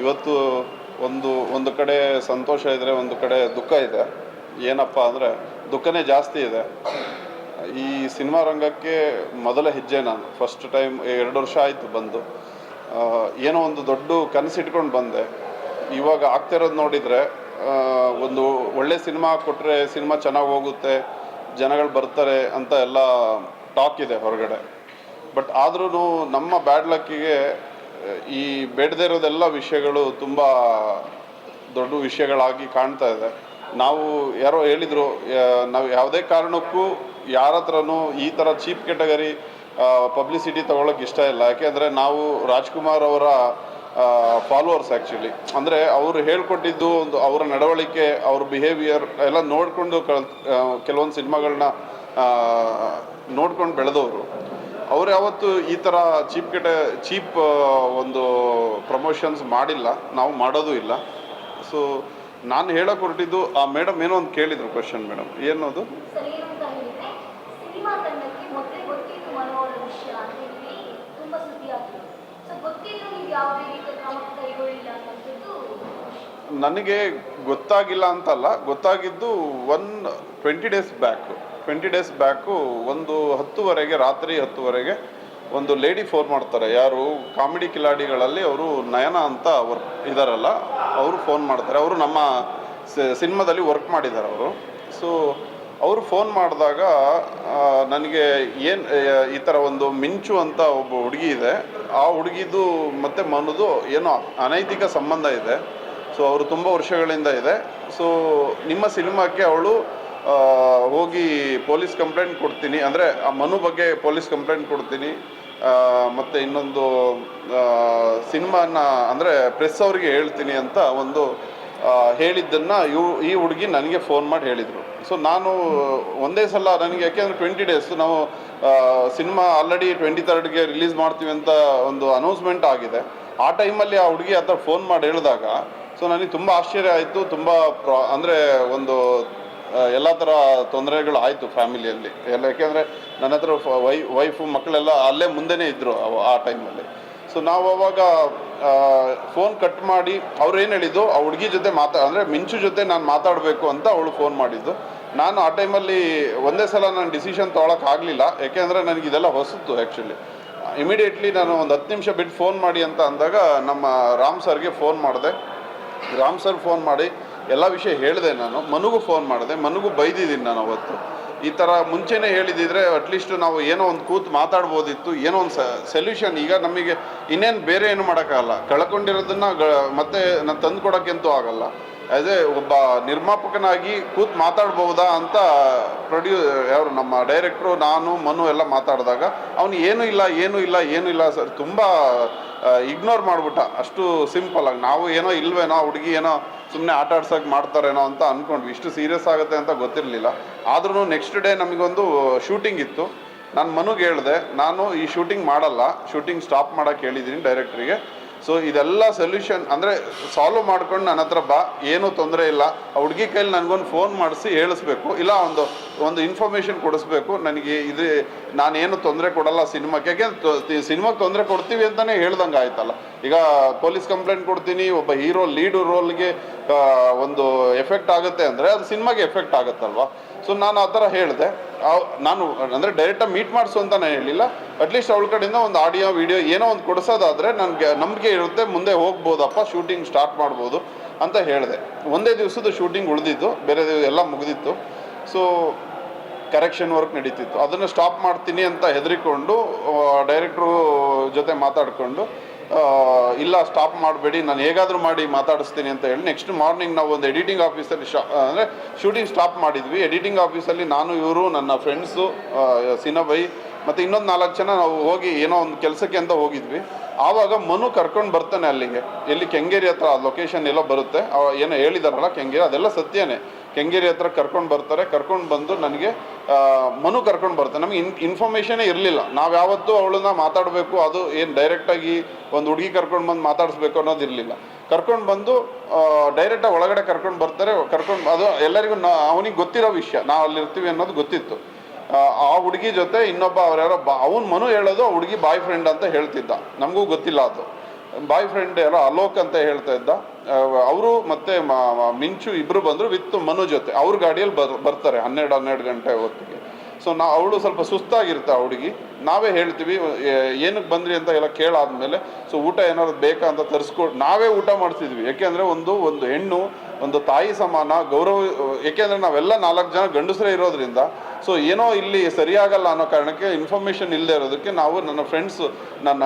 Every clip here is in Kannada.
ಇವತ್ತು ಒಂದು ಕಡೆ ಸಂತೋಷ ಇದ್ದರೆ ಒಂದು ಕಡೆ ದುಃಖ ಇದೆ. ಏನಪ್ಪ ಅಂದರೆ ದುಃಖನೇ ಜಾಸ್ತಿ ಇದೆ. ಈ ಸಿನಿಮಾ ರಂಗಕ್ಕೆ ಮೊದಲ ಹೆಜ್ಜೆ ನಾನು ಫಸ್ಟ್ ಟೈಮ್ 2 ವರ್ಷ ಆಯಿತು ಬಂದು. ಏನೋ ಒಂದು ದೊಡ್ಡ ಕನಸಿಟ್ಕೊಂಡು ಬಂದೆ. ಇವಾಗ ಆಗ್ತಿರೋದು ನೋಡಿದರೆ ಒಂದು ಒಳ್ಳೆ ಸಿನಿಮಾ ಕೊಟ್ಟರೆ ಸಿನಿಮಾ ಚೆನ್ನಾಗಿ ಹೋಗುತ್ತೆ, ಜನಗಳು ಬರ್ತಾರೆ ಅಂತ ಎಲ್ಲ ಟಾಕ್ ಇದೆ ಹೊರಗಡೆ. ಬಟ್ ಆದ್ರೂ ನಮ್ಮ ಬ್ಯಾಡ್ ಲಕ್ಕಿಗೆ ಈ ಬೇಡದೇ ಇರೋದೆಲ್ಲ ವಿಷಯಗಳು ತುಂಬ ದೊಡ್ಡ ವಿಷಯಗಳಾಗಿ ಕಾಣ್ತಾ ಇದೆ. ನಾವು ಯಾರೋ ಹೇಳಿದರು, ನಾವು ಯಾವುದೇ ಕಾರಣಕ್ಕೂ ಯಾರ ಹತ್ರನೂ ಈ ಥರ ಚೀಪ್ ಕೆಟಗರಿ ಪಬ್ಲಿಸಿಟಿ ತೊಗೊಳಕ್ಕೆ ಇಷ್ಟ ಇಲ್ಲ. ಯಾಕೆಂದರೆ ನಾವು ರಾಜ್ಕುಮಾರ್ ಅವರ ಫಾಲೋವರ್ಸ್ ಆ್ಯಕ್ಚುಲಿ. ಅಂದರೆ ಅವರು ಹೇಳ್ಕೊಟ್ಟಿದ್ದು ಒಂದು ಅವರ ನಡವಳಿಕೆ, ಅವ್ರ ಬಿಹೇವಿಯರ್ ಎಲ್ಲ ನೋಡಿಕೊಂಡು ಕೆಲವೊಂದು ಸಿನಿಮಾಗಳನ್ನ ನೋಡ್ಕೊಂಡು ಬೆಳೆದವರು. ಅವ್ರು ಯಾವತ್ತು ಈ ಥರ ಚೀಪ್ ಒಂದು ಪ್ರಮೋಷನ್ಸ್ ಮಾಡಿಲ್ಲ, ನಾವು ಮಾಡೋದು ಇಲ್ಲ. ಸೊ ನಾನು ಹೇಳೋಕೆ ಹೊರಟಿದ್ದು, ಆ ಮೇಡಮ್ ಏನೋ ಒಂದು ಕೇಳಿದರು ಕ್ವಶನ್. ಮೇಡಮ್ ಏನದು? ನನಗೆ ಗೊತ್ತಾಗಿಲ್ಲ ಅಂತಲ್ಲ, ಗೊತ್ತಾಗಿದ್ದು 20 ಡೇಸ್ ಬ್ಯಾಕು ಒಂದು 10ವರೆಗೆ, ರಾತ್ರಿ 10ವರೆಗೆ ಒಂದು ಲೇಡಿ ಫೋನ್ ಮಾಡ್ತಾರೆ. ಯಾರು ಕಾಮಿಡಿ ಕಿಲಾಡಿಗಳಲ್ಲಿ ಅವರು ನಯನ ಅಂತ ಇದ್ದಾರಲ್ಲ, ಅವರು ಫೋನ್ ಮಾಡ್ತಾರೆ. ಅವರು ನಮ್ಮ ಸಿನಿಮಾದಲ್ಲಿ ವರ್ಕ್ ಮಾಡಿದ್ದಾರೆ ಅವರು. ಸೊ ಅವರು ಫೋನ್ ಮಾಡಿದಾಗ ನನಗೆ ಈ ಥರ ಒಂದು ಮಿಂಚು ಅಂತ ಒಬ್ಬ ಹುಡುಗಿ ಇದೆ, ಆ ಹುಡುಗಿದು ಮತ್ತು ಮನದು ಏನೋ ಅನೈತಿಕ ಸಂಬಂಧ ಇದೆ. ಸೊ ಅವರು ತುಂಬ ವರ್ಷಗಳಿಂದ ಇದೆ. ಸೊ ನಿಮ್ಮ ಸಿನಿಮಾಕ್ಕೆ ಅವಳು ಹೋಗಿ ಪೊಲೀಸ್ ಕಂಪ್ಲೇಂಟ್ ಕೊಡ್ತೀನಿ, ಅಂದರೆ ಆ ಮನು ಬಗ್ಗೆ ಪೊಲೀಸ್ ಕಂಪ್ಲೇಂಟ್ ಕೊಡ್ತೀನಿ, ಮತ್ತು ಇನ್ನೊಂದು ಸಿನಿಮಾನ ಅಂದರೆ ಪ್ರೆಸ್ ಅವ್ರಿಗೆ ಹೇಳ್ತೀನಿ ಅಂತ ಒಂದು ಹೇಳಿದ್ದನ್ನು ಈ ಹುಡುಗಿ ನನಗೆ ಫೋನ್ ಮಾಡಿ ಹೇಳಿದರು. ಸೊ ನಾನು ಒಂದೇ ಸಲ ನನಗೆ, ಯಾಕೆಂದರೆ 20 ಡೇಸ್ ನಾವು ಸಿನಿಮಾ ಆಲ್ರೆಡಿ 23ಗೆ ರಿಲೀಸ್ ಮಾಡ್ತೀವಿ ಅಂತ ಒಂದು ಅನೌನ್ಸ್ಮೆಂಟ್ ಆಗಿದೆ. ಆ ಟೈಮಲ್ಲಿ ಆ ಹುಡುಗಿ ಆ ಥರ ಫೋನ್ ಮಾಡಿ ಹೇಳಿದಾಗ ಸೊ ನನಗೆ ತುಂಬ ಆಶ್ಚರ್ಯ ಆಯಿತು. ತುಂಬ ಅಂದರೆ ಒಂದು ಎಲ್ಲ ಥರ ತೊಂದರೆಗಳು ಆಯಿತು ಫ್ಯಾಮಿಲಿಯಲ್ಲಿ ಎಲ್ಲ. ಯಾಕೆಂದರೆ ನನ್ನ ಹತ್ರ ವೈಫು ಮಕ್ಕಳೆಲ್ಲ ಅಲ್ಲೇ ಮುಂದೆನೇ ಇದ್ದರು ಆ ಟೈಮಲ್ಲಿ. ಸೊ ನಾವು ಅವಾಗ ಫೋನ್ ಕಟ್ ಮಾಡಿ ಅವ್ರು ಏನು ಹೇಳಿದ್ದು, ಆ ಹುಡುಗಿ ಜೊತೆ ಅಂದರೆ ಮಿಂಚು ಜೊತೆ ನಾನು ಮಾತಾಡಬೇಕು ಅಂತ ಅವಳು ಫೋನ್ ಮಾಡಿದ್ದು. ನಾನು ಆ ಟೈಮಲ್ಲಿ ಒಂದೇ ಸಲ ನಾನು ಡಿಸಿಷನ್ ತೊಗೊಳಕ್ಕಾಗಲಿಲ್ಲ. ಯಾಕೆಂದರೆ ನನಗೆ ಇದೆಲ್ಲ ಹೊಸತು ಆ್ಯಕ್ಚುಲಿ. ಇಮಿಡಿಯೇಟ್ಲಿ ನಾನು ಒಂದು 10 ನಿಮಿಷ ಬಿಟ್ಟು ಫೋನ್ ಮಾಡಿ ಅಂತ ಅಂದಾಗ ನಮ್ಮ ರಾಮ್ ಸರ್ಗೆ ಫೋನ್ ಮಾಡಿದೆ. ರಾಮ್ ಸರ್ ಫೋನ್ ಮಾಡಿ ಎಲ್ಲ ವಿಷಯ ಹೇಳಿದೆ. ನಾನು ಮನುಗೂ ಫೋನ್ ಮಾಡಿದೆ, ಮನುಗೂ ಬೈದಿದ್ದೀನಿ ನಾನು ಅವತ್ತು. ಈ ಥರ ಮುಂಚೆನೇ ಹೇಳಿದಿದ್ರೆ ಅಟ್ಲೀಸ್ಟ್ ನಾವು ಏನೋ ಒಂದು ಕೂತು ಮಾತಾಡ್ಬೋದಿತ್ತು, ಏನೋ ಒಂದು ಸೊಲ್ಯೂಷನ್. ಈಗ ನಮಗೆ ಇನ್ನೇನು ಬೇರೆ ಏನು ಮಾಡೋಕ್ಕಾಗಲ್ಲ, ಕಳ್ಕೊಂಡಿರೋದನ್ನು ಮತ್ತೆ ನಾನು ತಂದು ಕೊಡೋಕ್ಕಂತೂ ಆಗಲ್ಲ. ಆ್ಯಸ್ ಎ ಒಬ್ಬ ನಿರ್ಮಾಪಕನಾಗಿ ಕೂತು ಮಾತಾಡ್ಬೋದಾ ಅಂತ ಯಾರು ನಮ್ಮ ಡೈರೆಕ್ಟ್ರು, ನಾನು, ಮನು ಎಲ್ಲ ಮಾತಾಡಿದಾಗ ಅವನು ಏನೂ ಇಲ್ಲ ಸರ್, ತುಂಬ ಇಗ್ನೋರ್ ಮಾಡಿಬಿಟ್ಟ. ಅಷ್ಟು ಸಿಂಪಲಾಗಿ ನಾವು ಏನೋ ಇಲ್ವೇನೋ, ಹುಡುಗಿ ಏನೋ ಸುಮ್ಮನೆ ಆಟ ಆಡ್ಸೋಕೆ ಮಾಡ್ತಾರೇನೋ ಅಂತ ಅಂದ್ಕೊಂಡ್ವಿ. ಇಷ್ಟು ಸೀರಿಯಸ್ ಆಗುತ್ತೆ ಅಂತ ಗೊತ್ತಿರಲಿಲ್ಲ. ಆದ್ರೂ ನೆಕ್ಸ್ಟ್ ಡೇ ನಮಗೊಂದು ಶೂಟಿಂಗ್ ಇತ್ತು. ನಾನು ಮನುಗೆ ಹೇಳಿದೆ, ನಾನು ಈ ಶೂಟಿಂಗ್ ಮಾಡಲ್ಲ, ಶೂಟಿಂಗ್ ಸ್ಟಾಪ್ ಮಾಡೋಕ್ಕೆ ಹೇಳಿದ್ದೀನಿ ಡೈರೆಕ್ಟ್ರಿಗೆ. ಸೊ ಇದೆಲ್ಲ ಸೊಲ್ಯೂಷನ್ ಅಂದರೆ ಸಾಲ್ವ್ ಮಾಡ್ಕೊಂಡು ನನ್ನ ಹತ್ರ ಬಾ, ಏನೂ ತೊಂದರೆ ಇಲ್ಲ. ಆ ಹುಡುಗಿ ಕೈಲಿ ನನಗೊಂದು ಫೋನ್ ಮಾಡಿಸಿ ಹೇಳಿಸ್ಬೇಕು, ಇಲ್ಲ ಒಂದು ಇನ್ಫಾರ್ಮೇಷನ್ ಕೊಡಿಸ್ಬೇಕು ನನಗೆ. ನಾನೇನು ತೊಂದರೆ ಕೊಡಲ್ಲ ಸಿನಿಮಾಕ್ಕೆ. ಯಾಕೆಂದ್ರೆ ಸಿನಿಮಾಗೆ ತೊಂದರೆ ಕೊಡ್ತೀವಿ ಅಂತಲೇ ಹೇಳ್ದಂಗೆ ಆಯ್ತಲ್ಲ. ಈಗ ಪೊಲೀಸ್ ಕಂಪ್ಲೇಂಟ್ ಕೊಡ್ತೀನಿ, ಒಬ್ಬ ಹೀರೋ ಲೀಡ್ ರೋಲ್ಗೆ ಒಂದು ಎಫೆಕ್ಟ್ ಆಗುತ್ತೆ ಅಂದರೆ ಅದು ಸಿನಿಮಾಗೆ ಎಫೆಕ್ಟ್ ಆಗುತ್ತಲ್ವ. ಸೊ ನಾನು ಆ ಥರ ಹೇಳಿದೆ. ನಾನು ಅಂದರೆ ಡೈರೆಕ್ಟಾಗಿ ಮೀಟ್ ಮಾಡಿಸು ಅಂತ ನಾನು ಹೇಳಿಲ್ಲ. ಅಟ್ಲೀಸ್ಟ್ ಅವಳ ಕಡೆಯಿಂದ ಒಂದು ಆಡಿಯೋ ವಿಡಿಯೋ ಏನೋ ಒಂದು ಕೊಡಿಸೋದಾದರೆ ನನಗೆ ನಂಬಿಕೆ ಇರುತ್ತೆ, ಮುಂದೆ ಹೋಗ್ಬೋದಪ್ಪ, ಶೂಟಿಂಗ್ ಸ್ಟಾರ್ಟ್ ಮಾಡ್ಬೋದು ಅಂತ ಹೇಳಿದೆ. ಒಂದೇ ದಿವಸದ ಶೂಟಿಂಗ್ ಉಳಿದಿದ್ದು, ಬೇರೆ ಎಲ್ಲ ಮುಗಿದಿತ್ತು. ಸೊ ಕರೆಕ್ಷನ್ ವರ್ಕ್ ನಡೀತಿತ್ತು. ಅದನ್ನು ಸ್ಟಾಪ್ ಮಾಡ್ತೀನಿ ಅಂತ ಹೆದರಿಕೊಂಡು ಡೈರೆಕ್ಟ್ರು ಜೊತೆ ಮಾತಾಡಿಕೊಂಡು, ಇಲ್ಲ ಸ್ಟಾಪ್ ಮಾಡಬೇಡಿ, ನಾನು ಹೇಗಾದರೂ ಮಾಡಿ ಮಾತಾಡಿಸ್ತೀನಿ ಅಂತ ಹೇಳಿ ನೆಕ್ಸ್ಟ್ ಮಾರ್ನಿಂಗ್ ನಾವು ಒಂದು ಎಡಿಟಿಂಗ್ ಆಫೀಸಲ್ಲಿ ಅಂದರೆ ಶೂಟಿಂಗ್ ಸ್ಟಾಪ್ ಮಾಡಿದ್ವಿ. ಎಡಿಟಿಂಗ್ ಆಫೀಸಲ್ಲಿ ನಾನು, ಇವರು, ನನ್ನ ಫ್ರೆಂಡ್ಸು, ಸಿನಬೈ ಮತ್ತು ಇನ್ನೊಂದು 4 ಜನ ನಾವು ಹೋಗಿ ಏನೋ ಒಂದು ಕೆಲಸಕ್ಕೆ ಅಂತ ಹೋಗಿದ್ವಿ. ಆವಾಗ ಮನು ಕರ್ಕೊಂಡು ಬರ್ತಾನೆ ಅಲ್ಲಿಗೆ, ಎಲ್ಲಿ ಕೆಂಗೇರಿ ಹತ್ರ ಲೊಕೇಶನ್ ಎಲ್ಲೋ ಬರುತ್ತೆ, ಏನೋ ಹೇಳಿದಾರಲ್ಲ ಕೆಂಗೇರಿ, ಅದೆಲ್ಲ ಸತ್ಯನೇ. ಕೆಂಗೇರಿ ಹತ್ರ ಕರ್ಕೊಂಡು ಬರ್ತಾರೆ. ಕರ್ಕೊಂಡು ಬಂದು ನನಗೆ ಮನು ಕರ್ಕೊಂಡು ಬರ್ತಾರೆ. ನಮಗೆ ಇನ್ಫಾರ್ಮೇಷನೇ ಇರಲಿಲ್ಲ. ನಾವು ಯಾವತ್ತೂ ಅವಳನ್ನ ಮಾತಾಡಬೇಕು, ಅದು ಏನು ಡೈರೆಕ್ಟಾಗಿ ಒಂದು ಹುಡುಗಿ ಕರ್ಕೊಂಡು ಬಂದು ಮಾತಾಡಿಸ್ಬೇಕು ಅನ್ನೋದು ಇರಲಿಲ್ಲ. ಕರ್ಕೊಂಡು ಬಂದು ಡೈರೆಕ್ಟಾಗಿ ಒಳಗಡೆ ಕರ್ಕೊಂಡು ಬರ್ತಾರೆ. ಅದು ಎಲ್ಲರಿಗೂ ಅವನಿಗೆ ಗೊತ್ತಿರೋ ವಿಷಯ, ನಾವು ಅಲ್ಲಿರ್ತೀವಿ ಅನ್ನೋದು ಗೊತ್ತಿತ್ತು. ಆ ಹುಡುಗಿ ಜೊತೆ ಇನ್ನೊಬ್ಬ ಅವ್ರ್ಯಾರೋ ಅವನು ಮನು ಹೇಳೋದು ಆ ಹುಡುಗಿ ಬಾಯ್ ಫ್ರೆಂಡ್ ಅಂತ ಹೇಳ್ತಿದ್ದ. ನಮಗೂ ಗೊತ್ತಿಲ್ಲ ಅದು. ಬಾಯ್ ಫ್ರೆಂಡ್ ಯಾರೋ ಅಲೋಕ್ ಅಂತ ಹೇಳ್ತಾ ಇದ್ದ, ಅವರು ಮತ್ತೆ ಮಿಂಚು ಇಬ್ರು ಬಂದರು ವಿತ್ ಮನು ಜೊತೆ. ಅವ್ರ ಗಾಡಿಯಲ್ಲಿ ಬರ್ತಾರೆ 12 ಗಂಟೆ ಹೊತ್ತಿಗೆ. ಸೊ ಅವಳು ಸ್ವಲ್ಪ ಸುಸ್ತಾಗಿರ್ತಾ ಹುಡುಗಿ. ನಾವೇ ಹೇಳ್ತೀವಿ ಏನಕ್ಕೆ ಬಂದ್ರಿ ಅಂತ ಎಲ್ಲ ಕೇಳಾದ್ಮೇಲೆ, ಸೊ ಊಟ ಏನಾದ್ರು ಬೇಕಾ ಅಂತ ತರಿಸ್ಕೊಟ್ಟು ನಾವೇ ಊಟ ಮಾಡ್ತಿದ್ವಿ. ಯಾಕೆಂದರೆ ಒಂದು ಹೆಣ್ಣು ಒಂದು ತಾಯಿ ಸಮಾನ ಗೌರವ. ಏಕೆಂದರೆ ನಾವೆಲ್ಲ 4 ಜನ ಗಂಡಸರೇ ಇರೋದ್ರಿಂದ, ಸೊ ಏನೋ ಇಲ್ಲಿ ಸರಿಯಾಗಲ್ಲ ಅನ್ನೋ ಕಾರಣಕ್ಕೆ ಇನ್ಫಾರ್ಮೇಷನ್ ಇಲ್ಲದೆ ಇರೋದಕ್ಕೆ ನಾವು ನನ್ನ ಫ್ರೆಂಡ್ಸ್, ನನ್ನ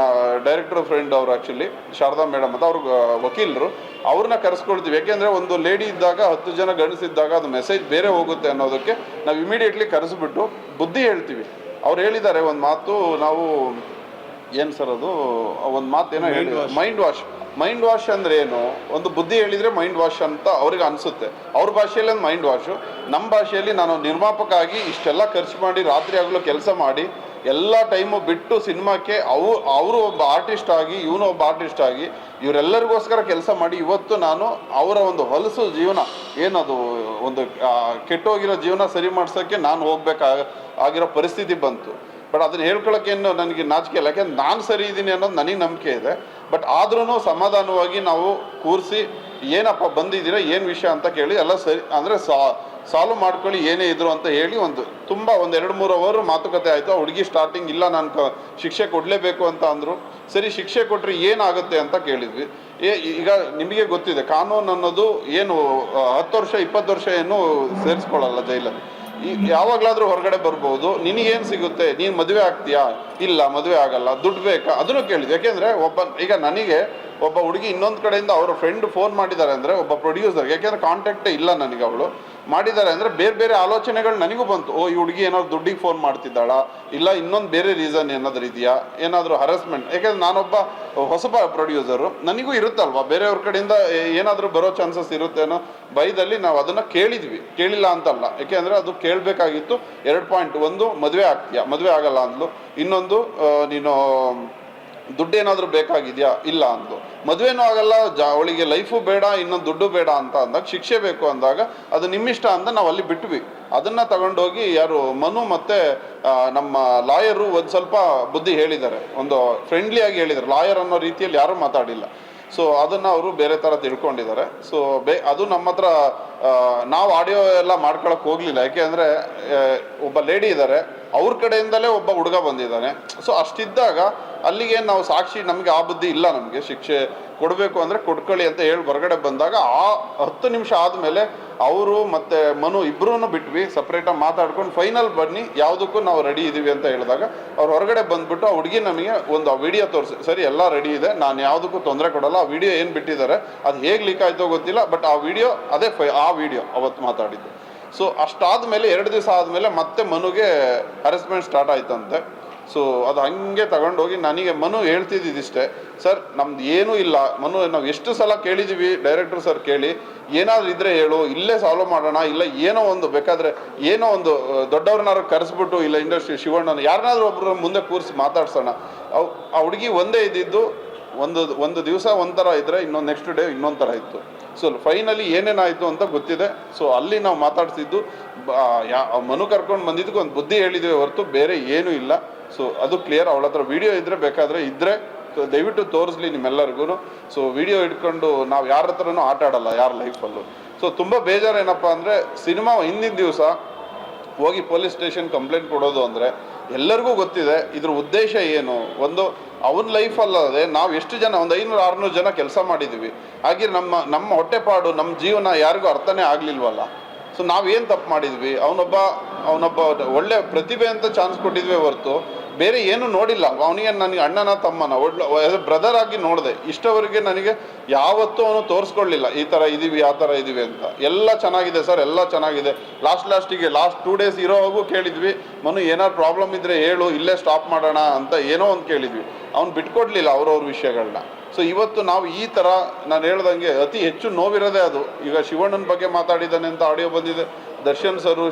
ಡೈರೆಕ್ಟರ್ ಫ್ರೆಂಡ್ ಅವರು ಆ್ಯಕ್ಚುಲಿ ಶಾರದಾ ಮೇಡಮ್ ಅಂತ, ಅವ್ರ ವಕೀಲರು, ಅವ್ರನ್ನ ಕರೆಸ್ಕೊಳ್ತೀವಿ. ಯಾಕೆಂದರೆ ಒಂದು ಲೇಡಿ ಇದ್ದಾಗ 10 ಜನ ಗಂಡಸಿದ್ದಾಗ ಅದು ಮೆಸೇಜ್ ಬೇರೆ ಹೋಗುತ್ತೆ ಅನ್ನೋದಕ್ಕೆ ನಾವು ಇಮಿಡಿಯೇಟ್ಲಿ ಕರೆಸ್ಬಿಟ್ಟು ಬುದ್ಧಿ ಹೇಳ್ತೀವಿ. ಅವ್ರು ಹೇಳಿದ್ದಾರೆ ಒಂದು ಮಾತು, ನಾವು ಏನು ಸರ್ ಅದು ಒಂದು ಮಾತು ಏನೋ ಹೇಳಿ, ಮೈಂಡ್ ವಾಶ್ ಅಂದರೆ ಏನು, ಒಂದು ಬುದ್ಧಿ ಹೇಳಿದರೆ ಮೈಂಡ್ ವಾಶ್ ಅಂತ ಅವ್ರಿಗೆ ಅನಿಸುತ್ತೆ. ಅವ್ರ ಭಾಷೆಯಲ್ಲಿ ಒಂದು ಮೈಂಡ್ ವಾಶು, ನಮ್ಮ ಭಾಷೆಯಲ್ಲಿ ನಾನು ನಿರ್ಮಾಪಕ ಆಗಿ ಇಷ್ಟೆಲ್ಲ ಖರ್ಚು ಮಾಡಿ ರಾತ್ರಿ ಆಗಲೂ ಕೆಲಸ ಮಾಡಿ ಎಲ್ಲ ಟೈಮು ಬಿಟ್ಟು ಸಿನಿಮಾಕ್ಕೆ ಅವರು ಒಬ್ಬ ಆರ್ಟಿಸ್ಟ್ ಆಗಿ ಇವನು ಒಬ್ಬ ಆರ್ಟಿಸ್ಟ್ ಆಗಿ ಇವರೆಲ್ಲರಿಗೋಸ್ಕರ ಕೆಲಸ ಮಾಡಿ ಇವತ್ತು ನಾನು ಅವರ ಒಂದು ಹೊಲಸು ಜೀವನ ಏನದು ಒಂದು ಕೆಟ್ಟೋಗಿರೋ ಜೀವನ ಸರಿ ಮಾಡ್ಸೋಕ್ಕೆ ನಾನು ಹೋಗ್ಬೇಕಾಗಿರೋ ಪರಿಸ್ಥಿತಿ ಬಂತು. ಬಟ್ ಅದನ್ನ ಹೇಳ್ಕೊಳಕ್ಕೇನು ನನಗೆ ನಾಚಿಕೆ ಇಲ್ಲ, ಯಾಕೆಂದ್ರೆ ನಾನು ಸರಿ ಇದ್ದೀನಿ ಅನ್ನೋದು ನನಗೆ ನಂಬಿಕೆ ಇದೆ. ಬಟ್ ಆದ್ರೂ ಸಮಾಧಾನವಾಗಿ ನಾವು ಕೂರಿಸಿ ಏನಪ್ಪ ಬಂದಿದ್ದೀರಾ, ಏನು ವಿಷಯ ಅಂತ ಕೇಳಿ ಎಲ್ಲ ಸರಿ ಅಂದರೆ ಸಾಲ್ವ್ ಮಾಡ್ಕೊಳ್ಳಿ ಏನೇ ಇದ್ರು ಅಂತ ಹೇಳಿ ತುಂಬ 1-2-3 ಅವರ್ ಮಾತುಕತೆ ಆಯಿತು. ಆ ಹುಡುಗಿ ಸ್ಟಾರ್ಟಿಂಗ್ ಇಲ್ಲ ನಾನು ಶಿಕ್ಷೆ ಕೊಡಲೇಬೇಕು ಅಂತ ಅಂದರು. ಸರಿ ಶಿಕ್ಷೆ ಕೊಟ್ಟರೆ ಏನಾಗುತ್ತೆ ಅಂತ ಕೇಳಿದ್ವಿ. ಈಗ ನಿಮಗೆ ಗೊತ್ತಿದೆ ಕಾನೂನು ಅನ್ನೋದು ಏನು 10 ವರ್ಷ 20 ವರ್ಷ ಏನು ಸೇರಿಸ್ಕೊಳ್ಳಲ್ಲ ಜೈಲಲ್ಲಿ. ಯಾವಾಗಲಾದರೂ ಹೊರಗಡೆ ಬರ್ಬೋದು. ನಿನಗೇನು ಸಿಗುತ್ತೆ, ನೀನು ಮದುವೆ ಆಗ್ತೀಯಾ, ಇಲ್ಲ ಮದುವೆ ಆಗಲ್ಲ, ದುಡ್ಡು ಬೇಕಾ, ಅದನ್ನು ಕೇಳಿದ್ವಿ. ಯಾಕೆಂದರೆ ಈಗ ನನಗೆ ಒಬ್ಬ ಹುಡುಗಿ ಇನ್ನೊಂದು ಕಡೆಯಿಂದ ಅವರ ಫ್ರೆಂಡ್ ಫೋನ್ ಮಾಡಿದ್ದಾರೆ ಅಂದರೆ ಒಬ್ಬ ಪ್ರೊಡ್ಯೂಸರ್, ಯಾಕೆಂದರೆ ಕಾಂಟ್ಯಾಕ್ಟೇ ಇಲ್ಲ ನನಗೆ, ಅವಳು ಮಾಡಿದ್ದಾರೆ ಅಂದರೆ ಬೇರೆ ಆಲೋಚನೆಗಳು ನನಗೂ ಬಂತು. ಈ ಹುಡುಗಿ ಏನಾದ್ರು ದುಡ್ಡಿಗೆ ಫೋನ್ ಮಾಡ್ತಿದ್ದಾಳಾ, ಇಲ್ಲ ಇನ್ನೊಂದು ಬೇರೆ ರೀಸನ್ ಏನಾದರೂ ಇದೆಯಾ, ಏನಾದರೂ ಹರಾಸ್ಮೆಂಟ್. ಯಾಕೆಂದರೆ ನಾನೊಬ್ಬ ಹೊಸಬ ಪ್ರೊಡ್ಯೂಸರು, ನನಗೂ ಇರುತ್ತಲ್ವ ಬೇರೆಯವ್ರ ಕಡೆಯಿಂದ ಏನಾದರೂ ಬರೋ ಚಾನ್ಸಸ್ ಇರುತ್ತೇನೋ ಭಯದಲ್ಲಿ ನಾವು ಅದನ್ನು ಕೇಳಿದ್ವಿ. ಕೇಳಿಲ್ಲ ಅಂತಲ್ಲ, ಯಾಕೆಂದರೆ ಅದು ಕೇಳಬೇಕಾಗಿತ್ತು. 2 ಪಾಯಿಂಟ್, ಒಂದು ಮದುವೆ ಆಗ್ತೀಯಾ, ಮದುವೆ ಆಗಲ್ಲ ಅಂದ್ಲು. ಇನ್ನೊಂದು ನೀನು ದುಡ್ಡೇನಾದರೂ ಬೇಕಾಗಿದೆಯಾ, ಇಲ್ಲ ಅಂದ್ಲು. ಮದುವೆನೂ ಆಗಲ್ಲ, ಅವಳಿಗೆ ಲೈಫು ಬೇಡ, ಇನ್ನೊಂದು ದುಡ್ಡು ಬೇಡ ಅಂತ ಅಂದಾಗ, ಶಿಕ್ಷೆ ಬೇಕು ಅಂದಾಗ ಅದು ನಿಮ್ಮಿಷ್ಟ ಅಂತ ನಾವು ಅಲ್ಲಿ ಬಿಟ್ವಿ. ಅದನ್ನು ತಗೊಂಡೋಗಿ ಯಾರು ಮನು ಮತ್ತು ನಮ್ಮ ಲಾಯರು ಒಂದು ಸ್ವಲ್ಪ ಬುದ್ಧಿ ಹೇಳಿದ್ದಾರೆ, ಒಂದು ಫ್ರೆಂಡ್ಲಿಯಾಗಿ ಹೇಳಿದ್ದಾರೆ. ಲಾಯರ್ ಅನ್ನೋ ರೀತಿಯಲ್ಲಿ ಯಾರೂ ಮಾತಾಡಿಲ್ಲ. ಸೊ ಅದನ್ನು ಅವರು ಬೇರೆ ಥರ ತಿಳ್ಕೊಂಡಿದ್ದಾರೆ. ಸೊ ಅದು ನಮ್ಮ ಹತ್ರ ನಾವು ಆಡಿಯೋ ಎಲ್ಲ ಮಾಡ್ಕೊಳಕ್ಕೆ ಹೋಗಲಿಲ್ಲ. ಯಾಕೆ ಒಬ್ಬ ಲೇಡಿ ಇದ್ದಾರೆ, ಅವ್ರ ಕಡೆಯಿಂದಲೇ ಒಬ್ಬ ಹುಡುಗ ಬಂದಿದ್ದಾನೆ. ಸೊ ಅಷ್ಟಿದ್ದಾಗ ಅಲ್ಲಿಗೆ ನಾವು ಸಾಕ್ಷಿ, ನಮಗೆ ಆ ಬುದ್ಧಿ ಇಲ್ಲ, ನಮಗೆ ಶಿಕ್ಷೆ ಕೊಡಬೇಕು ಅಂದರೆ ಕೊಡ್ಕೊಳ್ಳಿ ಅಂತ ಹೇಳಿ ಹೊರಗಡೆ ಬಂದಾಗ ಆ 10 ನಿಮಿಷ ಆದಮೇಲೆ ಅವರು ಮತ್ತು ಮನು ಇಬ್ಬರೂ ಬಿಟ್ವಿ, ಸಪ್ರೇಟಾಗಿ ಮಾತಾಡ್ಕೊಂಡು ಫೈನಲ್ ಬನ್ನಿ ಯಾವುದಕ್ಕೂ ನಾವು ರೆಡಿ ಇದ್ದೀವಿ ಅಂತ ಹೇಳಿದಾಗ ಅವ್ರು ಹೊರಗಡೆ ಬಂದುಬಿಟ್ಟು ಆ ಹುಡುಗಿ ನಮಗೆ ಒಂದು ಆ ವಿಡಿಯೋ ತೋರಿಸಿ, ಸರಿ ಎಲ್ಲ ರೆಡಿ ಇದೆ, ನಾನು ಯಾವುದಕ್ಕೂ ತೊಂದರೆ ಕೊಡಲ್ಲ. ಆ ವಿಡಿಯೋ ಏನು ಬಿಟ್ಟಿದ್ದಾರೆ ಅದು ಹೇಗೆ ಲೀಕ್ ಆಯಿತೋ ಗೊತ್ತಿಲ್ಲ, ಬಟ್ ಆ ವಿಡಿಯೋ ಅದೇ ಆ ವಿಡಿಯೋ ಅವತ್ತು ಮಾತಾಡಿದ್ದು. ಸೊ ಅಷ್ಟಾದಮೇಲೆ 2 ದಿವಸ ಆದಮೇಲೆ ಮತ್ತೆ ಮನುಗೆ ಹರಾಸ್ಮೆಂಟ್ ಸ್ಟಾರ್ಟ್ ಆಯ್ತಂತೆ. ಸೊ ಅದು ಹಂಗೆ ತಗೊಂಡೋಗಿ ನನಗೆ ಮನು ಹೇಳ್ತಿದ್ದಿಷ್ಟೇ, ಸರ್ ನಮ್ದು ಏನೂ ಇಲ್ಲ ಮನು, ನಾವು ಎಷ್ಟು ಸಲ ಕೇಳಿದ್ದೀವಿ ಡೈರೆಕ್ಟರ್ ಸರ್ ಕೇಳಿ, ಏನಾದರೂ ಇದ್ದರೆ ಹೇಳು, ಇಲ್ಲೇ ಸಾಲ್ವ್ ಮಾಡೋಣ, ಇಲ್ಲ ಏನೋ ಒಂದು ಬೇಕಾದರೆ ಏನೋ ಒಂದು ದೊಡ್ಡವ್ರನ್ನಾರು ಕರೆಸ್ಬಿಟ್ಟು, ಇಲ್ಲ ಇಂಡಸ್ಟ್ರಿ ಶಿವಣ್ಣನ ಯಾರನ್ನಾದ್ರೂ ಒಬ್ಬರು ಮುಂದೆ ಕೂರಿಸಿ ಮಾತಾಡ್ಸೋಣ. ಆ ಹುಡುಗಿ ಒಂದೇ ಇದ್ದಿದ್ದು, ಒಂದು ದಿವಸ ಒಂಥರ ಇದ್ದರೆ ಇನ್ನೊಂದು ನೆಕ್ಸ್ಟ್ ಡೇ ಇನ್ನೊಂದು ಥರ ಇತ್ತು. ಸೊ ಫೈನಲಿ ಏನೇನಾಯಿತು ಅಂತ ಗೊತ್ತಿದೆ. ಸೊ ಅಲ್ಲಿ ನಾವು ಮಾತಾಡ್ತಿದ್ದು ಮನು ಕರ್ಕೊಂಡು ಬಂದಿದ್ದಕ್ಕೆ ಒಂದು ಬುದ್ಧಿ ಹೇಳಿದ್ವಿ ಹೊರತು ಬೇರೆ ಏನೂ ಇಲ್ಲ. ಸೊ ಅದು ಕ್ಲಿಯರ್. ಅವಳ ಹತ್ರ ವಿಡಿಯೋ ಇದ್ದರೆ ಬೇಕಾದರೆ ಇದ್ದರೆ ದಯವಿಟ್ಟು ತೋರಿಸ್ಲಿ ನಿಮ್ಮೆಲ್ಲರಿಗೂ. ಸೊ ವಿಡಿಯೋ ಇಟ್ಕೊಂಡು ನಾವು ಯಾರ ಹತ್ರನೂ ಆಟ ಆಡಲ್ಲ ಯಾರ ಲೈಫಲ್ಲೂ. ಸೊ ತುಂಬ ಬೇಜಾರು ಏನಪ್ಪ ಅಂದರೆ, ಸಿನಿಮಾ ಹಿಂದಿನ ದಿವಸ ಹೋಗಿ ಪೊಲೀಸ್ ಸ್ಟೇಷನ್ ಕಂಪ್ಲೇಂಟ್ ಕೊಡೋದು ಅಂದರೆ ಎಲ್ಲರಿಗೂ ಗೊತ್ತಿದೆ ಇದ್ರ ಉದ್ದೇಶ ಏನು. ಒಂದು ಅವನ ಲೈಫಲ್ಲದೆ ನಾವು ಎಷ್ಟು ಜನ, ಒಂದು 500-600 ಜನ ಕೆಲಸ ಮಾಡಿದ್ದೀವಿ. ಹಾಗೆ ನಮ್ಮ ಹೊಟ್ಟೆಪಾಡು, ನಮ್ಮ ಜೀವನ ಯಾರಿಗೂ ಅರ್ಥನೇ ಆಗಲಿಲ್ವಲ್ಲ. ಸೊ ನಾವೇನು ತಪ್ಪು ಮಾಡಿದ್ವಿ, ಅವನೊಬ್ಬ ಒಳ್ಳೆ ಪ್ರತಿಭೆ ಅಂತ ಚಾನ್ಸ್ ಕೊಟ್ಟಿದ್ವಿ ಹೊರತು ಬೇರೆ ಏನು ನೋಡಿಲ್ಲ. ಅವನಿಗೆ ನನಗೆ ಅಣ್ಣನ ತಮ್ಮನ ಒಳ್ಳೆ ಬ್ರದರ್ ಆಗಿ ನೋಡಿದೆ. ಇಷ್ಟವರೆಗೆ ನನಗೆ ಯಾವತ್ತೂ ಅವನು ತೋರಿಸ್ಕೊಳ್ಳಿಲ್ಲ ಈ ಥರ ಇದ್ದೀವಿ ಆ ಥರ ಇದ್ದೀವಿ ಅಂತ. ಎಲ್ಲ ಚೆನ್ನಾಗಿದೆ ಸರ್, ಎಲ್ಲ ಚೆನ್ನಾಗಿದೆ. ಲಾಸ್ಟಿಗೆ 2 ಡೇಸ್ ಇರೋವಾಗೂ ಕೇಳಿದ್ವಿ, ಮನು ಏನಾದ್ರು ಪ್ರಾಬ್ಲಮ್ ಇದ್ದರೆ ಹೇಳು, ಇಲ್ಲೇ ಸ್ಟಾಪ್ ಮಾಡೋಣ ಅಂತ ಏನೋ ಒಂದು ಕೇಳಿದ್ವಿ. ಅವ್ನು ಬಿಟ್ಕೊಡ್ಲಿಲ್ಲ ಅವ್ರವ್ರ ವಿಷಯಗಳನ್ನ. ಸೊ ಇವತ್ತು ನಾವು ಈ ಥರ ನಾನು ಹೇಳ್ದಂಗೆ ಅತಿ ಹೆಚ್ಚು ನೋವಿರೋದೇ ಅದು. ಈಗ ಶಿವಣ್ಣನ ಬಗ್ಗೆ ಮಾತಾಡಿದ್ದಾನೆ ಅಂತ ಆಡಿಯೋ ಬಂದಿದೆ. ದರ್ಶನ್ ಸರು,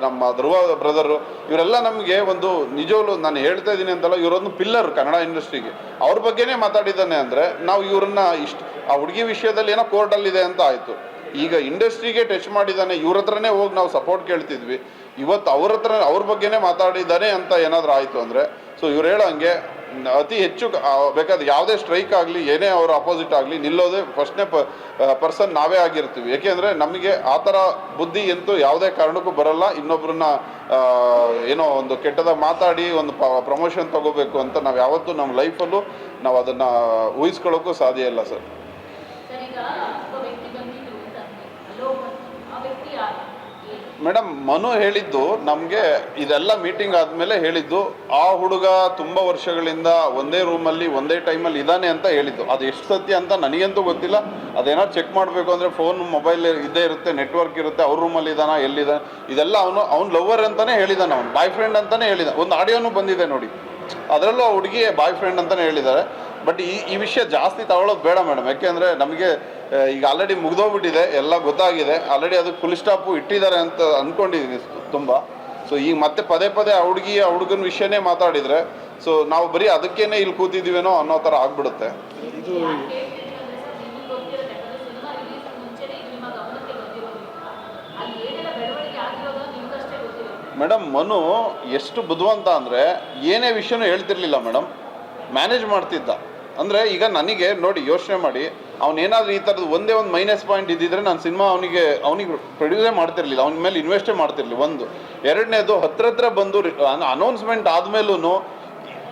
ನಮ್ಮ ಧ್ರುವ ಬ್ರದರು, ಇವರೆಲ್ಲ ನಮಗೆ ಒಂದು ನಿಜವೂ ನಾನು ಹೇಳ್ತಾ ಇದ್ದೀನಿ ಅಂತಲ್ಲ, ಇವರೊಂದು ಪಿಲ್ಲರ್ ಕನ್ನಡ ಇಂಡಸ್ಟ್ರಿಗೆ. ಅವ್ರ ಬಗ್ಗೆನೇ ಮಾತಾಡಿದ್ದಾನೆ ಅಂದರೆ ನಾವು ಇವ್ರನ್ನ ಆ ಹುಡುಗಿ ವಿಷಯದಲ್ಲಿ ಏನೋ ಕೋರ್ಟಲ್ಲಿದೆ ಅಂತ ಆಯಿತು. ಈಗ ಇಂಡಸ್ಟ್ರಿಗೆ ಟಚ್ ಮಾಡಿದ್ದಾನೆ, ಇವ್ರ ಹತ್ರನೇ ಹೋಗಿ ನಾವು ಸಪೋರ್ಟ್ ಕೇಳ್ತಿದ್ವಿ. ಇವತ್ತು ಅವ್ರ ಬಗ್ಗೆನೇ ಮಾತಾಡಿದ್ದಾನೆ ಅಂತ ಏನಾದರೂ ಆಯಿತು ಅಂದರೆ, ಸೊ ಇವ್ರು ಹೇಳೋಂಗೆ ಅತಿ ಹೆಚ್ಚು ಬೇಕಾದ್ರೆ ಯಾವುದೇ ಸ್ಟ್ರೈಕ್ ಆಗಲಿ ಏನೇ ಅವರ ಅಪೋಸಿಟ್ ಆಗಲಿ ನಿಲ್ಲೋದೇ ಫಸ್ಟ್ನೇ ಪರ್ಸನ್ ನಾವೇ ಆಗಿರ್ತೀವಿ. ಏಕೆಂದರೆ ನಮಗೆ ಆ ಥರ ಬುದ್ಧಿ ಅಂತೂ ಯಾವುದೇ ಕಾರಣಕ್ಕೂ ಬರಲ್ಲ. ಇನ್ನೊಬ್ಬರನ್ನ ಏನೋ ಒಂದು ಕೆಟ್ಟದಾಗ ಮಾತಾಡಿ ಒಂದು ಪ್ರಮೋಷನ್ ತಗೋಬೇಕು ಅಂತ ನಾವು ಯಾವತ್ತೂ ನಮ್ಮ ಲೈಫಲ್ಲೂ ನಾವು ಅದನ್ನು ಊಹಿಸ್ಕೊಳ್ಳೋಕ್ಕೂ ಸಾಧ್ಯ ಇಲ್ಲ ಸರ್. ಮೇಡಮ್ ಮನು ಹೇಳಿದ್ದು ನಮಗೆ ಇದೆಲ್ಲ ಮೀಟಿಂಗ್ ಆದಮೇಲೆ ಹೇಳಿದ್ದು, ಆ ಹುಡುಗ ತುಂಬ ವರ್ಷಗಳಿಂದ ಒಂದೇ ರೂಮಲ್ಲಿ ಒಂದೇ ಟೈಮಲ್ಲಿ ಇದ್ದಾನೆ ಅಂತ ಹೇಳಿದ್ದು. ಅದು ಎಷ್ಟು ಸತ್ಯ ಅಂತ ನನಗಂತೂ ಗೊತ್ತಿಲ್ಲ. ಅದೇನಾದ್ರು ಚೆಕ್ ಮಾಡಬೇಕು ಅಂದರೆ ಫೋನ್ ಮೊಬೈಲ್ ಇದ್ದೇ ಇರುತ್ತೆ, ನೆಟ್ವರ್ಕ್ ಇರುತ್ತೆ. ಅವ್ರ ರೂಮಲ್ಲಿ ಇದ್ದಾನ ಎಲ್ಲಿದ್ದಾನೆ ಇದೆಲ್ಲ ಅವ್ನು ಲವರ್ ಅಂತಲೇ ಹೇಳಿದ್ದಾನೆ, ಅವ್ನು ಬಾಯ್ ಫ್ರೆಂಡ್ ಅಂತಲೇ ಹೇಳಿದ. ಒಂದು ಆಡಿಯೋನು ಬಂದಿದೆ ನೋಡಿ, ಅದರಲ್ಲೂ ಆ ಹುಡುಗಿ ಬಾಯ್ ಫ್ರೆಂಡ್ ಅಂತಲೇ ಹೇಳಿದ್ದಾರೆ. ಬಟ್ ಈ ವಿಷಯ ಜಾಸ್ತಿ ತಗೊಳ್ಳೋದು ಬೇಡ ಮೇಡಮ್. ಯಾಕೆಂದರೆ ನಮಗೆ ಈಗ ಆಲ್ರೆಡಿ ಮುಗಿದೋಗ್ಬಿಟ್ಟಿದೆ, ಎಲ್ಲ ಗೊತ್ತಾಗಿದೆ. ಆಲ್ರೆಡಿ ಅದಕ್ಕೆ ಫುಲ್ ಸ್ಟಾಪು ಇಟ್ಟಿದ್ದಾರೆ ಅಂತ ಅಂದ್ಕೊಂಡಿದ್ದೀನಿ ತುಂಬ. ಸೊ ಈಗ ಮತ್ತೆ ಪದೇ ಪದೇ ಆ ಹುಡುಗನ ವಿಷಯನೇ ಮಾತಾಡಿದರೆ ಸೊ ನಾವು ಬರೀ ಅದಕ್ಕೇನೆ ಇಲ್ಲಿ ಕೂತಿದ್ದೀವೇನೋ ಅನ್ನೋ ಥರ ಆಗ್ಬಿಡುತ್ತೆ. ಇದು ಮೇಡಮ್ ಮನು ಎಷ್ಟು ಬುದ್ಧಿವಂತ ಅಂದರೆ ಏನೇ ವಿಷಯನೂ ಹೇಳ್ತಿರ್ಲಿಲ್ಲ ಮೇಡಮ್, ಮ್ಯಾನೇಜ್ ಮಾಡ್ತಿದ್ದ. ಅಂದರೆ ಈಗ ನನಗೆ ನೋಡಿ ಯೋಚನೆ ಮಾಡಿ, ಅವನೇನಾದರೂ ಈ ಥರದ್ದು ಒಂದೇ ಒಂದು ಮೈನಸ್ ಪಾಯಿಂಟ್ ಇದ್ದಿದ್ರೆ ನಾನು ಸಿನಿಮಾ ಅವನಿಗೆ ಪ್ರೊಡ್ಯೂಸೇ ಮಾಡ್ತಿರ್ಲಿಲ್ಲ, ಅವನ ಮೇಲೆ ಇನ್ವೆಸ್ಟೇ ಮಾಡ್ತಿರ್ಲಿಲ್ಲ. ಒಂದು ಎರಡನೇದು ಹತ್ರ ಬಂದು ಅನೌನ್ಸ್ಮೆಂಟ್ ಆದಮೇಲೂ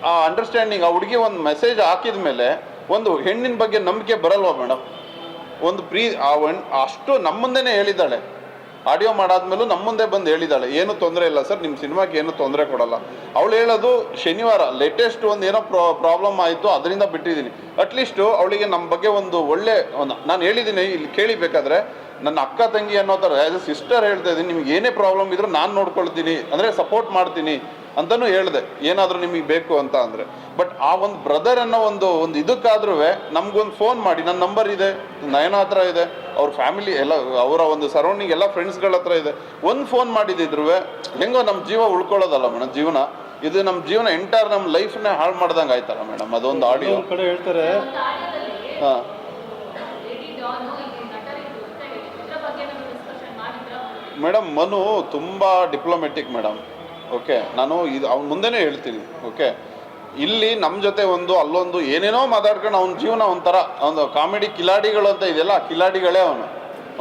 ಆ ಅಂಡರ್ಸ್ಟ್ಯಾಂಡಿಂಗ್, ಆ ಹುಡುಗಿ ಒಂದು ಮೆಸೇಜ್ ಹಾಕಿದ ಮೇಲೆ ಒಂದು ಹೆಣ್ಣಿನ ಬಗ್ಗೆ ನಂಬಿಕೆ ಬರಲ್ವಾ ಮೇಡಮ್? ಒಂದು ಅಷ್ಟು ನಮ್ಮ ಮುಂದೆನೇ ಹೇಳಿದ್ದಾಳೆ. ಆಡಿಯೋ ಮಾಡಾದ್ಮೇಲೂ ನಮ್ಮ ಮುಂದೆ ಬಂದು ಹೇಳಿದ್ದಾಳೆ, ಏನು ತೊಂದರೆ ಇಲ್ಲ ಸರ್, ನಿಮ್ಮ ಸಿನಿಮಾಗೆ ಏನು ತೊಂದರೆ ಕೊಡಲ್ಲ. ಅವಳು ಹೇಳೋದು ಶನಿವಾರ ಲೇಟೆಸ್ಟ್ ಒಂದು ಏನೋ ಪ್ರಾಬ್ಲಮ್ ಆಯಿತು, ಅದರಿಂದ ಬಿಟ್ಟಿದ್ದೀನಿ. ಅಟ್ಲೀಸ್ಟು ಅವಳಿಗೆ ನಮ್ಮ ಬಗ್ಗೆ ಒಂದು ಒಳ್ಳೆ ನಾನು ಹೇಳಿದ್ದೀನಿ ಇಲ್ಲಿ ಕೇಳಿಬೇಕಾದ್ರೆ, ನನ್ನ ಅಕ್ಕ ತಂಗಿ ಅನ್ನೋ ಥರ ಆ್ಯಸ್ ಎ ಸಿಸ್ಟರ್ ಹೇಳ್ತಾ ಇದ್ದೀನಿ, ನಿಮ್ಗೆ ಏನೇ ಪ್ರಾಬ್ಲಮ್ ಇದ್ರೂ ನಾನು ನೋಡ್ಕೊಳ್ತೀನಿ, ಅಂದರೆ ಸಪೋರ್ಟ್ ಮಾಡ್ತೀನಿ ಅಂತಲೂ ಹೇಳಿದೆ, ಏನಾದರೂ ನಿಮಗೆ ಬೇಕು ಅಂತ ಅಂದರೆ. ಬಟ್ ಆ ಒಂದು ಬ್ರದರ್ ಅನ್ನೋ ಒಂದು ಇದಕ್ಕಾದ್ರೂ ನಮಗೊಂದು ಫೋನ್ ಮಾಡಿ, ನನ್ನ ನಂಬರ್ ಇದೆ, ನಯನ ಹತ್ರ ಇದೆ, ಅವ್ರ ಫ್ಯಾಮಿಲಿ ಎಲ್ಲ, ಅವರ ಒಂದು ಸರೌಂಡಿಂಗ್ ಎಲ್ಲ ಫ್ರೆಂಡ್ಸ್ಗಳ ಹತ್ರ ಇದೆ, ಒಂದು ಫೋನ್ ಮಾಡಿದಿದ್ರು ಹೆಂಗೋ ನಮ್ಮ ಜೀವ ಉಳ್ಕೊಳ್ಳೋದಲ್ಲ ಮೇಡಮ್. ಜೀವನ ಇದು ನಮ್ಮ ಜೀವನ ಎಂಟೈರ್ ನಮ್ಮ ಲೈಫ್ನೇ ಹಾಳು ಮಾಡ್ದಂಗೆ ಆಯ್ತಲ್ಲ ಮೇಡಮ್. ಅದೊಂದು ಆಡಿಯೋ ಕಡೆ ಹೇಳ್ತಾರೆ. ಹಾಂ ಮೇಡಮ್, ಮನು ತುಂಬ ಡಿಪ್ಲೊಮೆಟಿಕ್ ಮೇಡಮ್. ಓಕೆ, ನಾನು ಇದು ಅವ್ನ ಮುಂದೆನೇ ಹೇಳ್ತೀನಿ. ಓಕೆ, ಇಲ್ಲಿ ನಮ್ಮ ಜೊತೆ ಒಂದು ಅಲ್ಲೊಂದು ಏನೇನೋ ಮಾತಾಡ್ಕೊಂಡು ಅವ್ನ ಜೀವನ ಒಂಥರ ಒಂದು ಕಾಮಿಡಿ ಕಿಲಾಡಿಗಳು ಅಂತ ಇದೆಯಲ್ಲ, ಆ ಕಿಲಾಡಿಗಳೇ ಅವನು.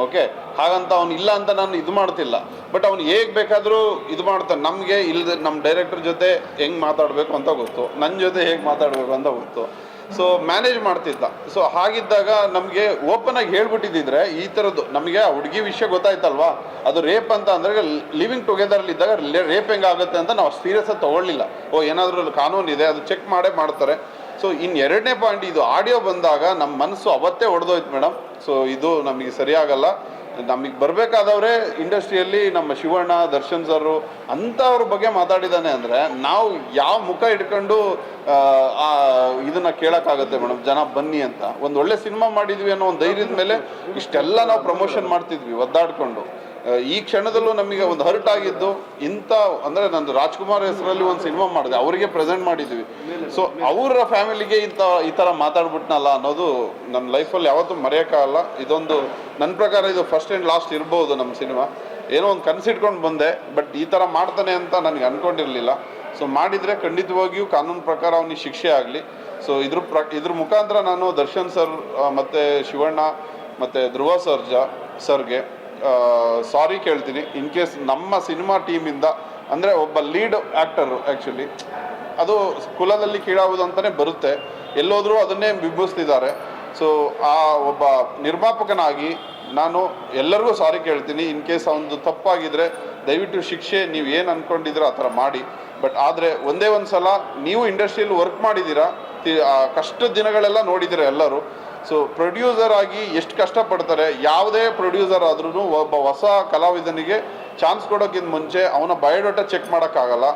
ಓಕೆ, ಹಾಗಂತ ಅವ್ನು ಇಲ್ಲ ಅಂತ ನಾನು ಇದು ಮಾಡ್ತಿಲ್ಲ. ಬಟ್ ಅವ್ನು ಹೇಗೆ ಬೇಕಾದರೂ ಇದು ಮಾಡ್ತಾನೆ. ನಮಗೆ ಇಲ್ಲದೆ ನಮ್ಮ ಡೈರೆಕ್ಟರ್ ಜೊತೆ ಹೆಂಗೆ ಮಾತಾಡಬೇಕು ಅಂತ ಗೊತ್ತು, ನನ್ನ ಜೊತೆ ಹೇಗೆ ಮಾತಾಡಬೇಕು ಅಂತ ಗೊತ್ತು. ಸೊ ಮ್ಯಾನೇಜ್ ಮಾಡ್ತಿದ್ದ. ಸೊ ಹಾಗಿದ್ದಾಗ ನಮಗೆ ಓಪನ್ ಆಗಿ ಹೇಳ್ಬಿಟ್ಟಿದ್ದಿದ್ರೆ ಈ ಥರದ್ದು ನಮಗೆ ಆ ಹುಡುಗಿ ವಿಷಯ ಗೊತ್ತಾಯ್ತಲ್ವಾ, ಅದು ರೇಪ್ ಅಂತ ಅಂದರೆ ಲಿವಿಂಗ್ ಟುಗೆದರ್ಲಿದ್ದಾಗ ರೇಪ್ ಹೆಂಗಾಗುತ್ತೆ ಅಂತ ನಾವು ಸೀರಿಯಸ್ ಆಗಿ ತೊಗೊಳ್ಳಿಲ್ಲ. ಏನಾದರೂ ಕಾನೂನಿದೆ, ಅದು ಚೆಕ್ ಮಾಡೇ ಮಾಡ್ತಾರೆ. ಸೊ ಇನ್ನು ಎರಡನೇ ಪಾಯಿಂಟ್, ಇದು ಆಡಿಯೋ ಬಂದಾಗ ನಮ್ಮ ಮನಸ್ಸು ಅವತ್ತೇ ಹೊಡೆದೋಯ್ತು ಮೇಡಮ್. ಸೊ ಇದು ನಮಗೆ ಸರಿಯಾಗಲ್ಲ. ನಮಗೆ ಬರಬೇಕಾದವರೇ ಇಂಡಸ್ಟ್ರಿಯಲ್ಲಿ ನಮ್ಮ ಶಿವಣ್ಣ, ದರ್ಶನ್ ಸರು ಅಂಥವ್ರ ಬಗ್ಗೆ ಮಾತಾಡಿದ್ದಾನೆ ಅಂದರೆ ನಾವು ಯಾವ ಮುಖ ಇಟ್ಕೊಂಡು ಇದನ್ನು ಕೇಳೋಕ್ಕಾಗತ್ತೆ ಮೇಡಮ್? ಜನ ಬನ್ನಿ ಅಂತ ಒಂದು ಒಳ್ಳೆ ಸಿನಿಮಾ ಮಾಡಿದ್ವಿ ಅನ್ನೋ ಒಂದು ಧೈರ್ಯದ ಮೇಲೆ ಇಷ್ಟೆಲ್ಲ ನಾವು ಪ್ರಮೋಷನ್ ಮಾಡ್ತಿದ್ವಿ ಒದ್ದಾಡಿಕೊಂಡು. ಈ ಕ್ಷಣದಲ್ಲೂ ನಮಗೆ ಒಂದು ಹರ್ಟ್ ಆಗಿದ್ದು ಇಂಥ ಅಂದರೆ ನಂದು ರಾಜ್ಕುಮಾರ್ ಹೆಸರಲ್ಲಿ ಒಂದು ಸಿನಿಮಾ ಮಾಡಿದೆ, ಅವರಿಗೆ ಪ್ರೆಸೆಂಟ್ ಮಾಡಿದ್ವಿ. ಸೊ ಅವರ ಫ್ಯಾಮಿಲಿಗೆ ಈ ಥರ ಮಾತಾಡ್ಬಿಟ್ನಲ್ಲ ಅನ್ನೋದು ನನ್ನ ಲೈಫಲ್ಲಿ ಯಾವತ್ತೂ ಮರೆಯೋಕ್ಕಾಗಲ್ಲ. ಇದೊಂದು ನನ್ನ ಪ್ರಕಾರ ಇದು ಫಸ್ಟ್ ಆ್ಯಂಡ್ ಲಾಸ್ಟ್ ಇರ್ಬೋದು ನಮ್ಮ ಸಿನಿಮಾ. ಏನೋ ಒಂದು ಕನಸಿಟ್ಕೊಂಡು ಬಂದೆ, ಬಟ್ ಈ ಥರ ಮಾಡ್ತಾನೆ ಅಂತ ನನಗೆ ಅಂದ್ಕೊಂಡಿರಲಿಲ್ಲ. ಸೊ ಮಾಡಿದರೆ ಖಂಡಿತವಾಗಿಯೂ ಕಾನೂನು ಪ್ರಕಾರ ಅವನಿಗೆ ಶಿಕ್ಷೆ ಆಗಲಿ. ಸೊ ಇದ್ರ ಮುಖಾಂತರ ನಾನು ದರ್ಶನ್ ಸರ್ ಮತ್ತು ಶಿವಣ್ಣ ಮತ್ತು ಧ್ರುವ ಸರ್ಗೆ ಸಾರಿ ಕೇಳ್ತೀನಿ. ಇನ್ ಕೇಸ್ ನಮ್ಮ ಸಿನಿಮಾ ಟೀಮಿಂದ ಅಂದರೆ ಒಬ್ಬ ಲೀಡ್ ಆ್ಯಕ್ಟರು ಆ್ಯಕ್ಚುಲಿ ಅದು ಕುಲದಲ್ಲಿ ಕೀಳಾಗುವುದು ಅಂತಲೇ ಬರುತ್ತೆ, ಎಲ್ಲೋದ್ರೂ ಅದನ್ನೇ ಬಿಂಬಿಸ್ತಿದ್ದಾರೆ. ಸೊ ಆ ಒಬ್ಬ ನಿರ್ಮಾಪಕನಾಗಿ ನಾನು ಎಲ್ಲರಿಗೂ ಸಾರಿ ಕೇಳ್ತೀನಿ. ಇನ್ ಕೇಸ್ ಅವನದು ತಪ್ಪಾಗಿದ್ದರೆ ದಯವಿಟ್ಟು ಶಿಕ್ಷೆ ನೀವು ಏನು ಅಂದ್ಕೊಂಡಿದ್ದೀರೋ ಆ ಥರ ಮಾಡಿ. ಬಟ್ ಆದರೆ ಒಂದೇ ಒಂದು ಸಲ ನೀವು ಇಂಡಸ್ಟ್ರಿಯಲ್ಲಿ ವರ್ಕ್ ಮಾಡಿದ್ದೀರಾ, ಕಷ್ಟದ ದಿನಗಳೆಲ್ಲ ನೋಡಿದ್ದೀರಾ ಎಲ್ಲರೂ. ಸೊ ಪ್ರೊಡ್ಯೂಸರ್ ಆಗಿ ಎಷ್ಟು ಕಷ್ಟಪಡ್ತಾರೆ, ಯಾವುದೇ ಪ್ರೊಡ್ಯೂಸರ್ ಆದ್ರೂ ಒಬ್ಬ ಹೊಸ ಕಲಾವಿದನಿಗೆ ಚಾನ್ಸ್ ಕೊಡೋಕ್ಕಿಂತ ಮುಂಚೆ ಅವನ ಬಯೋಡಾಟಾ ಚೆಕ್ ಮಾಡೋಕ್ಕಾಗಲ್ಲ.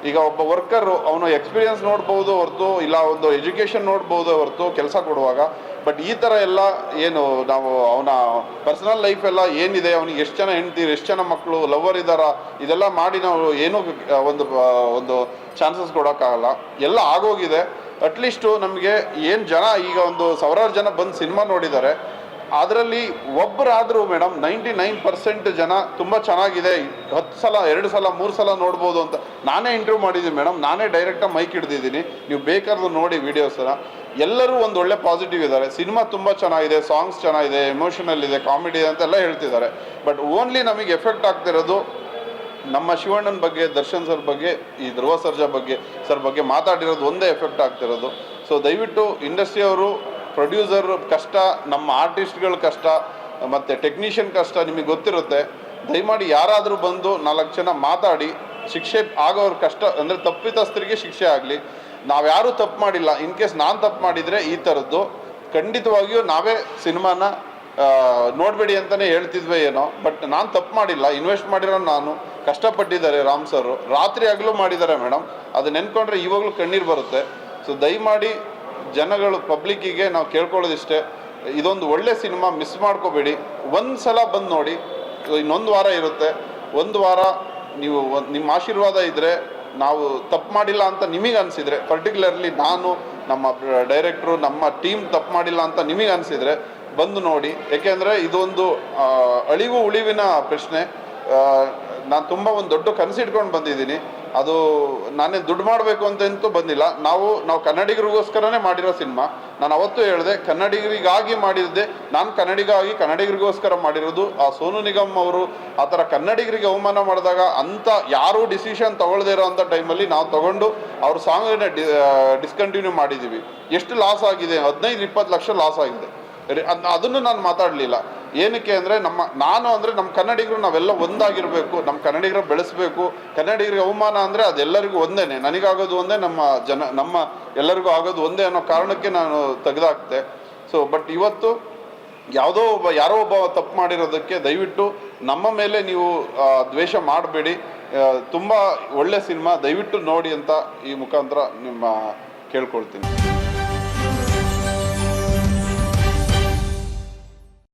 ಈಗ ಒಬ್ಬ ವರ್ಕರು ಅವನ ಎಕ್ಸ್ಪೀರಿಯನ್ಸ್ ನೋಡ್ಬೋದು ಹೊರತು, ಇಲ್ಲ ಒಂದು ಎಜುಕೇಷನ್ ನೋಡ್ಬೋದು ಹೊರತು ಕೆಲಸ ಕೊಡುವಾಗ. ಬಟ್ ಈ ಥರ ಎಲ್ಲ ಏನು ನಾವು ಅವನ ಪರ್ಸನಲ್ ಲೈಫ್ ಎಲ್ಲ ಏನಿದೆ, ಅವನಿಗೆ ಎಷ್ಟು ಜನ ಹೆಂಡ್ತೀರು, ಎಷ್ಟು ಜನ ಮಕ್ಕಳು, ಲವರ್ ಇದ್ದಾರ, ಇದೆಲ್ಲ ಮಾಡಿ ನಾವು ಏನೂ ಒಂದು ಚಾನ್ಸಸ್ ಕೊಡೋಕ್ಕಾಗಲ್ಲ. ಎಲ್ಲ ಆಗೋಗಿದೆ. ಅಟ್ಲೀಸ್ಟು ನಮಗೆ ಏನು ಜನ ಈಗ ಒಂದು ಸಾವಿರಾರು ಜನ ಬಂದು ಸಿನಿಮಾ ನೋಡಿದ್ದಾರೆ, ಅದರಲ್ಲಿ ಒಬ್ಬರಾದರೂ ಮೇಡಮ್ 99% ಜನ ತುಂಬ ಚೆನ್ನಾಗಿದೆ, 10 ಸಲ 2 ಸಲ 3 ಸಲ ನೋಡ್ಬೋದು ಅಂತ. ನಾನೇ ಇಂಟರ್ವ್ಯೂ ಮಾಡಿದ್ದೀನಿ ಮೇಡಮ್, ನಾನೇ ಡೈರೆಕ್ಟಾಗಿ ಮೈಕ್ ಹಿಡ್ದಿದ್ದೀನಿ, ನೀವು ಬೇಕಾದ್ರೂ ನೋಡಿ ವೀಡಿಯೋಸನ್ನ. ಎಲ್ಲರೂ ಒಂದು ಒಳ್ಳೆ ಪಾಸಿಟಿವ್ ಇದ್ದಾರೆ, ಸಿನಿಮಾ ತುಂಬ ಚೆನ್ನಾಗಿದೆ, ಸಾಂಗ್ಸ್ ಚೆನ್ನಾಗಿದೆ, ಎಮೋಷನಲ್ ಇದೆ, ಕಾಮಿಡಿ ಇದೆ ಅಂತೆಲ್ಲ ಹೇಳ್ತಿದ್ದಾರೆ. ಬಟ್ ಓನ್ಲಿ ನಮಗೆ ಎಫೆಕ್ಟ್ ಆಗ್ತಿರೋದು ನಮ್ಮ ಶಿವಣ್ಣನ ಬಗ್ಗೆ, ದರ್ಶನ್ ಸರ್ ಬಗ್ಗೆ, ಈ ಧ್ರುವ ಸರ್ಜಾ ಬಗ್ಗೆ ಮಾತಾಡಿರೋದು ಒಂದೇ ಎಫೆಕ್ಟ್ ಆಗ್ತಿರೋದು. ಸೊ ದಯವಿಟ್ಟು ಇಂಡಸ್ಟ್ರಿಯವರು, ಪ್ರೊಡ್ಯೂಸರ್ ಕಷ್ಟ, ನಮ್ಮ ಆರ್ಟಿಸ್ಟ್ಗಳ ಕಷ್ಟ ಮತ್ತು ಟೆಕ್ನಿಷಿಯನ್ ಕಷ್ಟ ನಿಮಗೆ ಗೊತ್ತಿರುತ್ತೆ. ದಯಮಾಡಿ ಯಾರಾದರೂ ಬಂದು 4 ಜನ ಮಾತಾಡಿ ಶಿಕ್ಷೆ ಆಗೋರ ಕಷ್ಟ, ಅಂದರೆ ತಪ್ಪಿತಸ್ಥರಿಗೆ ಶಿಕ್ಷೆ ಆಗಲಿ. ನಾವ್ಯಾರೂ ತಪ್ಪು ಮಾಡಿಲ್ಲ. ಇನ್ ಕೇಸ್ ನಾನು ತಪ್ಪು ಮಾಡಿದರೆ ಈ ಥರದ್ದು ಖಂಡಿತವಾಗಿಯೂ ನಾವೇ ಸಿನಿಮಾನ ನೋಡಬೇಡಿ ಅಂತಲೇ ಹೇಳ್ತಿದ್ವಿ ಏನೋ. ಬಟ್ ನಾನು ತಪ್ಪು ಮಾಡಿಲ್ಲ, ಇನ್ವೆಸ್ಟ್ ಮಾಡಿರೋ ನಾನು, ಕಷ್ಟಪಟ್ಟಿದ್ದಾರೆ ರಾಮ್ ಸರ್, ರಾತ್ರಿ ಹಗಲು ಮಾಡಿದ್ದಾರೆ ಮೇಡಮ್. ಅದು ನೆನ್ಕೊಂಡ್ರೆ ಇವಾಗಲೂ ಕಣ್ಣೀರು ಬರುತ್ತೆ. ಸೊ ದಯಮಾಡಿ ಜನಗಳು, ಪಬ್ಲಿಕ್ಕಿಗೆ ನಾವು ಕೇಳ್ಕೊಳ್ಳೋದಿಷ್ಟೇ, ಇದೊಂದು ಒಳ್ಳೆ ಸಿನಿಮಾ, ಮಿಸ್ ಮಾಡ್ಕೋಬೇಡಿ. ಒಂದು ಸಲ ಬಂದು ನೋಡಿ. ಇನ್ನೊಂದು ವಾರ ಇರುತ್ತೆ, ಒಂದು ವಾರ ನೀವು ನಿಮ್ಮ ಆಶೀರ್ವಾದ ಇದ್ದರೆ, ನಾವು ತಪ್ಪು ಮಾಡಿಲ್ಲ ಅಂತ ನಿಮಗೆ ಅನಿಸಿದರೆ, ಪರ್ಟಿಕ್ಯುಲರ್ಲಿ ನಾನು, ನಮ್ಮ ಡೈರೆಕ್ಟ್ರು, ನಮ್ಮ ಟೀಮ್ ತಪ್ಪು ಮಾಡಿಲ್ಲ ಅಂತ ನಿಮಗೆ ಅನಿಸಿದರೆ ಬಂದು ನೋಡಿ. ಏಕೆಂದರೆ ಇದೊಂದು ಅಳಿವು ಉಳಿವಿನ ಪ್ರಶ್ನೆ. ನಾನು ತುಂಬ ಒಂದು ದೊಡ್ಡ ಕನಸು ಇಟ್ಕೊಂಡು ಬಂದಿದ್ದೀನಿ. ಅದು ನಾನೇ ದುಡ್ಡು ಮಾಡಬೇಕು ಅಂತಂತೂ ಬಂದಿಲ್ಲ. ನಾವು ಕನ್ನಡಿಗರಿಗೋಸ್ಕರನೇ ಮಾಡಿರೋ ಸಿನಿಮಾ. ನಾನು ಅವತ್ತು ಹೇಳಿದೆ, ಕನ್ನಡಿಗರಿಗಾಗಿ ಮಾಡಿದ್ದೆ, ನಾನು ಕನ್ನಡಿಗರಿಗೋಸ್ಕರ ಮಾಡಿರೋದು. ಆ ಸೋನು ನಿಗಮ್ ಅವರು ಆ ಥರ ಕನ್ನಡಿಗರಿಗೆ ಅವಮಾನ ಮಾಡಿದಾಗ ಅಂಥ ಯಾರೂ ಡಿಸಿಷನ್ ತೊಗೊಳ್ದೇ ಇರೋ ಅಂಥ ಟೈಮಲ್ಲಿ ನಾವು ತೊಗೊಂಡು ಅವ್ರ ಸಾಂಗನ್ನ ಡಿಸ್ಕಂಟಿನ್ಯೂ ಮಾಡಿದ್ದೀವಿ. ಎಷ್ಟು ಲಾಸ್ ಆಗಿದೆ? 15-20 ಲಕ್ಷ ಲಾಸ್ ಆಗಿದೆ. ಅದನ್ನು ನಾನು ಮಾತಾಡಲಿಲ್ಲ. ಏನಕ್ಕೆ ಅಂದರೆ ನಮ್ಮ ಕನ್ನಡಿಗರು ನಾವೆಲ್ಲ ಒಂದಾಗಿರಬೇಕು, ನಮ್ಮ ಕನ್ನಡಿಗರ ಬೆಳೆಸಬೇಕು. ಕನ್ನಡಿಗರಿಗೆ ಅವಮಾನ ಅಂದರೆ ಅದೆಲ್ಲರಿಗೂ ಒಂದೇ, ನನಗಾಗೋದು ಒಂದೇ, ನಮ್ಮ ಎಲ್ಲರಿಗೂ ಆಗೋದು ಒಂದೇ ಅನ್ನೋ ಕಾರಣಕ್ಕೆ ನಾನು ತೆಗೆದಾಕ್ತೆ. ಸೊ ಬಟ್ ಇವತ್ತು ಯಾರೋ ಒಬ್ಬ ತಪ್ಪು ಮಾಡಿರೋದಕ್ಕೆ ದಯವಿಟ್ಟು ನಮ್ಮ ಮೇಲೆ ನೀವು ದ್ವೇಷ ಮಾಡಬೇಡಿ. ತುಂಬ ಒಳ್ಳೆ ಸಿನಿಮಾ, ದಯವಿಟ್ಟು ನೋಡಿ ಅಂತ ಈ ಮುಖಾಂತರ ನಿಮ್ಮ ಕೇಳ್ಕೊಳ್ತೀನಿ.